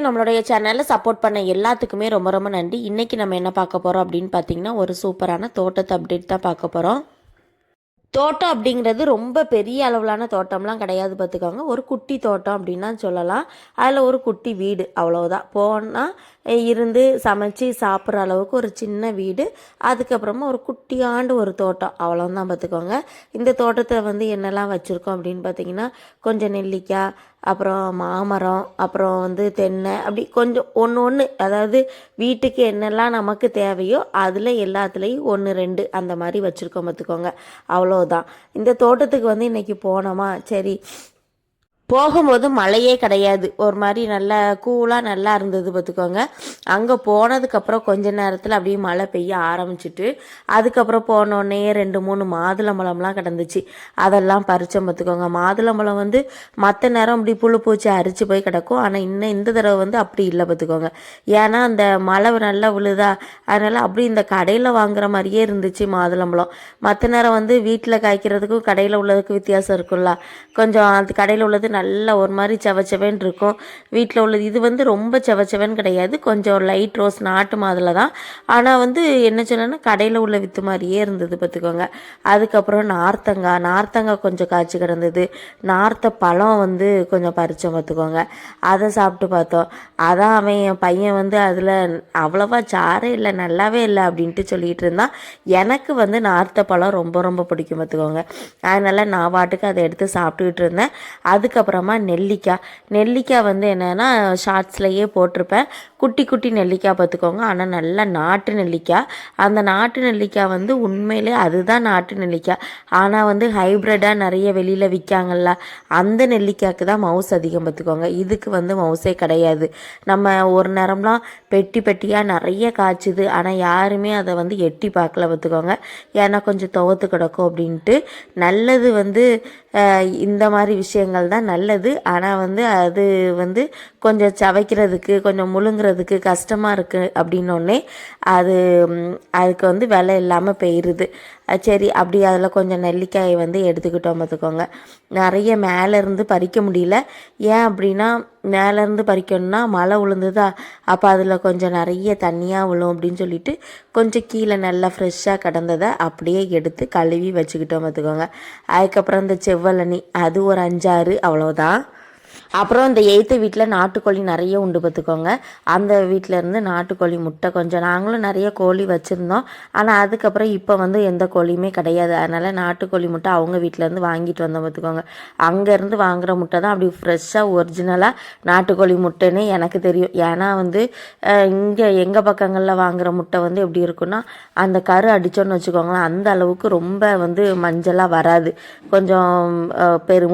வரைக்கும் நம்மளுடைய சேனலை சப்போர்ட் பண்ண எல்லாத்துக்குமே ரொம்ப ரொம்ப நன்றி. இன்றைக்கி நம்ம என்ன பார்க்க போகிறோம் அப்படின்னு பார்த்தீங்கன்னா, ஒரு சூப்பரான தோட்டத்தை அப்டேட் தான் பார்க்க போகிறோம். தோட்டம் அப்படிங்கிறது ரொம்ப பெரிய அளவிலான தோட்டம்லாம் கிடையாது பார்த்துக்கோங்க. ஒரு குட்டி தோட்டம் அப்படின்னு தான் சொல்லலாம். அதில் ஒரு குட்டி வீடு அவ்வளோதான். போனால் இருந்து சமைச்சு சாப்பிட்ற அளவுக்கு ஒரு சின்ன வீடு, அதுக்கப்புறமா ஒரு குட்டியாண்டு ஒரு தோட்டம் அவ்வளோதான் பார்த்துக்கோங்க. இந்த தோட்டத்தில் வந்து என்னெல்லாம் வச்சுருக்கோம் அப்படின்னு பார்த்தீங்கன்னா, கொஞ்சம் நெல்லிக்காய், அப்புறம் மாமரம், அப்புறம் வந்து தென்னை, அப்படி கொஞ்சம் ஒன்று அதாவது வீட்டுக்கு என்னெல்லாம் நமக்கு தேவையோ அதில் எல்லாத்துலேயும் 1 2 அந்த மாதிரி வச்சுருக்கோம் பார்த்துக்கோங்க. அவ்வளோதான். இந்த தோட்டத்துக்கு வந்து இன்றைக்கி போனோமா, சரி போகும்போது மழையே கிடையாது, ஒரு மாதிரி நல்லா கூலாக நல்லா இருந்தது பார்த்துக்கோங்க. அங்கே போனதுக்கப்புறம் கொஞ்ச நேரத்தில் அப்படியே மழை பெய்ய ஆரம்பிச்சிட்டு, அதுக்கப்புறம் போனோடனே 2 3 மாதுளம்பழம்லாம் கிடந்துச்சு. அதெல்லாம் பறித்தோம் பார்த்துக்கோங்க. மாதுளம்பழம் வந்து மற்ற நேரம் அப்படி புழு பூச்சி அரிச்சு போய் கிடக்கும், ஆனால் இன்னும் இந்த தடவை வந்து அப்படி இல்லை பார்த்துக்கோங்க. ஏன்னா அந்த மழை நல்லா விழுதா, அதனால் அப்படி இந்த கடையில் வாங்குற மாதிரியே இருந்துச்சு மாதுளம்பழம். மற்ற நேரம் வந்து வீட்டில் காய்க்கிறதுக்கும் கடையில் உள்ளதுக்கும் வித்தியாசம் இருக்குல்ல. கொஞ்சம் அது கடையில் உள்ளது நல்லா ஒரு மாதிரி செவச்செவன்னு இருக்கும். வீட்டில் உள்ளது இது வந்து ரொம்ப செவச்செவன்னு கிடையாது, கொஞ்சம் லைட் ரோஸ் நாட்டு மாதுளை தான். ஆனால் வந்து என்ன சொல்லணும்னா கடையில் உள்ள வித்து மாதிரியே இருந்தது பார்த்துக்கோங்க. அதுக்கப்புறம் நார்த்தங்காய் கொஞ்சம் காய்ச்சி கிடந்தது. நார்த்த பழம் வந்து கொஞ்சம் பறித்தோம் பார்த்துக்கோங்க. அதை சாப்பிட்டு பார்த்தோம். அதான் அவன் என் பையன் வந்து அதில் அவ்வளோவா சாரே இல்லை, நல்லாவே இல்லை அப்படின்ட்டு சொல்லிகிட்டு இருந்தான். எனக்கு வந்து நார்த்த பழம் ரொம்ப ரொம்ப பிடிக்கும் பார்த்துக்கோங்க. அதனால் நான் பாட்டுக்கு அதை எடுத்து சாப்பிட்டுக்கிட்டு இருந்தேன். அதுக்கப்புறமா நெல்லிக்காய் வந்து என்னென்னா ஷார்ட்ஸ்லையே போட்டிருப்பேன். குட்டி குட்டி நெல்லிக்காய் பார்த்துக்கோங்க. ஆனால் நல்லா நாட்டு நெல்லிக்காய். அந்த நாட்டு நெல்லிக்காய் வந்து உண்மையிலே அதுதான் நாட்டு நெல்லிக்காய். ஆனால் வந்து ஹைப்ரிட்டாக நிறைய வெளியில் விற்காங்கல்ல, அந்த நெல்லிக்காய்க்கு தான் மவுஸ் அதிகம் பார்த்துக்கோங்க. இதுக்கு வந்து மவுஸே கிடையாது. நம்ம ஒரு நேரம்லாம் பெட்டியாக நிறைய காய்ச்சுது, ஆனால் யாருமே அதை வந்து எட்டி பார்க்கல பார்த்துக்கோங்க. ஏன்னா கொஞ்சம் துவத்து கிடக்கும் அப்படின்ட்டு. நல்லது வந்து இந்த மாதிரி விஷயங்கள் தான் நல்லது. ஆனால் வந்து அது வந்து கொஞ்சம் சவைக்கிறதுக்கு கொஞ்சம் முழுங்குறதுக்கு கஷ்டமாக இருக்குது அப்படின்னோடனே அதுக்கு வந்து விலை இல்லாமல் போயிடுது. சரி அப்படி அதில் கொஞ்சம் நெல்லிக்காயை வந்து எடுத்துக்கிட்டோம் பார்த்துக்கோங்க. நிறைய மேலேருந்து பறிக்க முடியல. ஏன் அப்படின்னா மேலேருந்து பறிக்கணும்னா மழை விழுந்துதா, அப்போ அதில் கொஞ்சம் நிறைய தண்ணியாக விழும் அப்படின்னு சொல்லிட்டு கொஞ்சம் கீழே நல்லா ஃப்ரெஷ்ஷாக கிடந்ததை அப்படியே எடுத்து கழுவி வச்சுக்கிட்டோம் பார்த்துக்கோங்க. அதுக்கப்புறம் இந்த செவ்வழனி அது ஒரு 5 6 அவ்வளோதான். அப்புறம் இந்த 8th வீட்டில் நாட்டுக்கோழி நிறைய உண்டு பார்த்துக்கோங்க. அந்த வீட்டிலேருந்து நாட்டுக்கோழி முட்டை கொஞ்சம் நாங்களும் நிறைய கோழி வச்சுருந்தோம். ஆனால் அதுக்கப்புறம் இப்போ வந்து எந்த கோழியுமே கிடையாது. அதனால் நாட்டுக்கோழி முட்டை அவங்க வீட்டிலேருந்து வாங்கிட்டு வந்தோம் பார்த்துக்கோங்க. அங்கேருந்து வாங்குகிற முட்டை தான் அப்படி ஃப்ரெஷ்ஷாக ஒரிஜினலாக நாட்டுக்கோழி முட்டைன்னு எனக்கு தெரியும். ஏன்னா வந்து இங்கே எங்கள் பக்கங்களில் வாங்குகிற முட்டை வந்து எப்படி இருக்குன்னா, அந்த கரு அடித்தோன்னு வச்சுக்கோங்களேன், அந்த அளவுக்கு ரொம்ப வந்து மஞ்சளாக வராது. கொஞ்சம்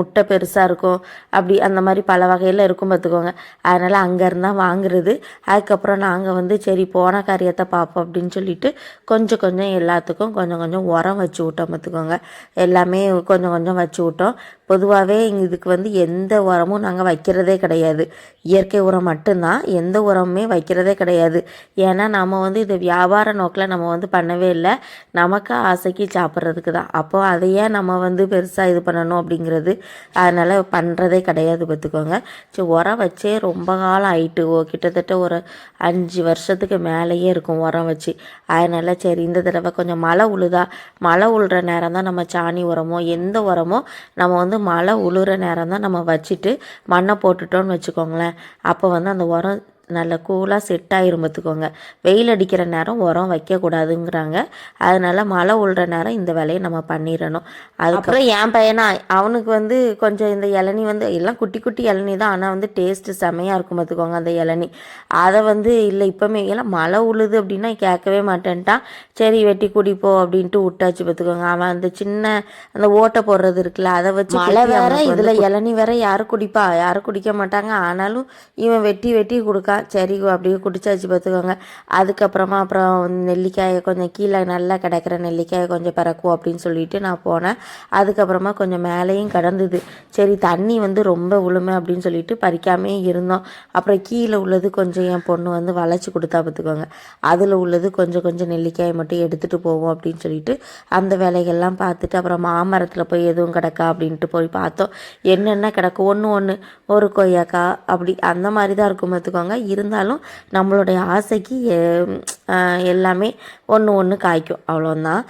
முட்டை பெருசாக இருக்கும், அப்படி அந்த மாதிரி பல வகையில் இருக்கும் பார்த்துக்கோங்க. அதனால் அங்கேருந்து தான் வாங்குறது. அதுக்கப்புறம் நாங்கள் வந்து சரி போன காரியத்தை பார்ப்போம் அப்படின்னு சொல்லிட்டு கொஞ்சம் எல்லாத்துக்கும் கொஞ்சம் உரம் வச்சு விட்டோம் பார்த்துக்கோங்க. எல்லாமே கொஞ்சம் வச்சு விட்டோம். பொதுவாகவே இதுக்கு வந்து எந்த உரமும் நாங்கள் வைக்கிறதே கிடையாது. இயற்கை உரம் மட்டும்தான், எந்த உரமுமே வைக்கிறதே கிடையாது. ஏன்னா நம்ம வந்து இது வியாபார நோக்கில் நம்ம வந்து பண்ணவே இல்லை, நமக்கு ஆசைக்கு சாப்பிட்றதுக்கு தான். அப்போ அதையே நம்ம வந்து பெருசாக இது பண்ணணும் அப்படிங்கிறது அதனால் பண்ணுறதே கிடையாது பார்த்துக்கோங்க. சரி உரம் வச்சே ரொம்ப காலம் ஆயிட்டு, கிட்டத்தட்ட ஒரு 5 வருஷத்துக்கு மேலேயே இருக்கும் உரம் வச்சு. அதனால் சரி இந்த தடவை கொஞ்சம் மழை உழுற நேரம் தான் நம்ம சாணி உரமோ எந்த உரமோ நம்ம வந்து மழை உழுற நேரம் தான் நம்ம வச்சுட்டு மண்ணை போட்டுட்டோன்னு வச்சுக்கோங்களேன். அப்போ வந்து அந்த உரம் நல்ல கூலாக செட் ஆகிரும் பார்த்துக்கோங்க. வெயில் அடிக்கிற நேரம் உரம் வைக்கக்கூடாதுங்கிறாங்க. அதனால் மழை உள்ற நேரம் இந்த வேலையை நம்ம பண்ணிடணும். அதுக்கப்புறம் என் பையனா அவனுக்கு வந்து கொஞ்சம் இந்த இளநி வந்து எல்லாம் குட்டி குட்டி இளநி தான், ஆனால் வந்து டேஸ்ட்டு செம்மையாக இருக்கும் பார்த்துக்கோங்க அந்த இளநி. அதை வந்து இல்லை இப்போமே எல்லாம் மழை உழுது அப்படின்னா கேட்கவே மாட்டேன்ட்டான். சரி வெட்டி குடிப்போ அப்படின்ட்டு விட்டாச்சு பார்த்துக்கோங்க. அவன் அந்த சின்ன அந்த ஓட்டை போடுறது இருக்குல்ல, அதை வச்சு மழை வேற இதில் இளநி வேற யாரும் குடிக்க மாட்டாங்க. ஆனாலும் இவன் வெட்டி கொடுக்க தான். சரி அப்படியே குடிச்சாச்சு பார்த்துக்கோங்க. அதுக்கப்புறமா அப்புறம் நெல்லிக்காயை கொஞ்சம் கீழே நல்லா கிடக்கிற நெல்லிக்காயை கொஞ்சம் பிறக்குவோம் அப்படின்னு சொல்லிட்டு நான் போனேன். அதுக்கப்புறமா கொஞ்சம் மேலேயும் கிடந்தது. சரி தண்ணி வந்து ரொம்ப உளுமை அப்படின்னு சொல்லிட்டு பறிக்காமே இருந்தோம். அப்புறம் கீழே உள்ளது கொஞ்சம் என் பொண்ணு வந்து வளைச்சி கொடுத்தா பார்த்துக்கோங்க. அதில் உள்ளது கொஞ்சம் கொஞ்சம் நெல்லிக்காயை மட்டும் எடுத்துகிட்டு போவோம் அப்படின்னு சொல்லிட்டு அந்த வேலைகள்லாம் பார்த்துட்டு அப்புறம் மாமரத்தில் போய் எதுவும் கிடக்கா அப்படின்ட்டு போய் பார்த்தோம். என்னென்ன கிடக்கு ஒன்று ஒரு கொய்யாக்கா அப்படி அந்த மாதிரி தான் இருக்கும் பார்த்துக்கோங்க. இருந்தாலும் நம்மளுடைய ஆசைக்கு எல்லாமே ஒன்று காய்க்கும், அவ்வளோதான்.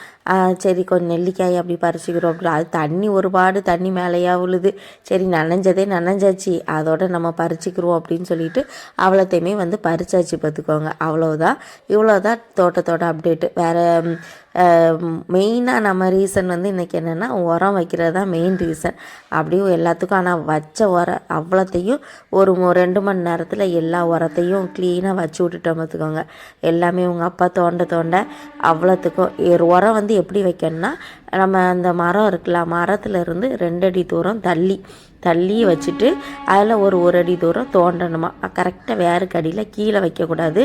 சரி கொஞ்சம் நெல்லிக்காய் அப்படி பறிச்சுக்கிறோம். அப்படி அது தண்ணி ஒரு பாடு தண்ணி மேலேயா விழுது. சரி நனைஞ்சாச்சு, அதோட நம்ம பறிச்சுக்கிறோம் அப்படின்னு சொல்லிட்டு அவ்வளோத்தையுமே வந்து பறிச்சாச்சு பார்த்துக்கோங்க. அவ்வளோதான். இவ்வளோதான் தோட்டத்தோட அப்டேட்டு. வேறு மெயினாக நம்ம ரீசன் வந்து இன்றைக்கி என்னென்னா உரம் வைக்கிறது தான் மெயின் ரீசன். அப்படியும் எல்லாத்துக்கும் ஆனால் வச்ச உரம் அவ்வளோத்தையும் ஒரு 2 மணி நேரத்தில் எல்லா உரத்தையும் க்ளீனாக வச்சு விட்டுட்டோம் பார்த்துக்கோங்க. எல்லாமே உங்கள் அப்பா தோண்ட அவ்வளோத்துக்கும் உரம் வந்து எப்படி வைக்கணும்னா, நம்ம அந்த மரம் இருக்குல்ல, மரத்தில் இருந்து 2 அடி தூரம் தள்ளி வச்சுட்டு அதில் ஒரு அடி தூரம் தோண்டணுமா. கரெக்டாக வேருக்கு அடியில் கீழே வைக்கக்கூடாது.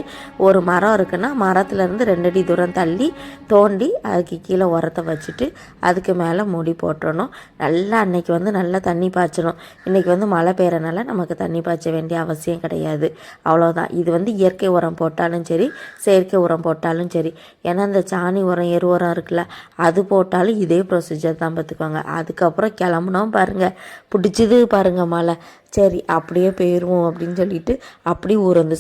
ஒரு மரம் இருக்குன்னா மரத்துலேருந்து 2 அடி தூரம் தள்ளி தோண்டி அதுக்கு கீழே உரத்தை வச்சுட்டு அதுக்கு மேலே மூடி போட்டுறணும். நல்லா அன்னைக்கு வந்து நல்லா தண்ணி பாய்ச்சணும். இன்றைக்கி வந்து மழை பெய்யறனால நமக்கு தண்ணி பாய்ச்ச வேண்டிய அவசியம் கிடையாது, அவ்வளோதான். இது வந்து இயற்கை உரம் போட்டாலும் சரி, செயற்கை உரம் போட்டாலும் சரி. ஏன்னா இந்த சாணி உரம், எரு உரம் இருக்குல்ல, அது போட்டாலும் இதே ப்ரொசீஜர் தான் பார்த்துக்கோங்க. அதுக்கப்புறம் கிளம்புனோம் பாருங்கள், பிடிச்சது பாருங்கள் மழை. சரி அப்படியே போயிடுவோம் அப்படின்னு சொல்லிட்டு அப்படி ஊர் வந்து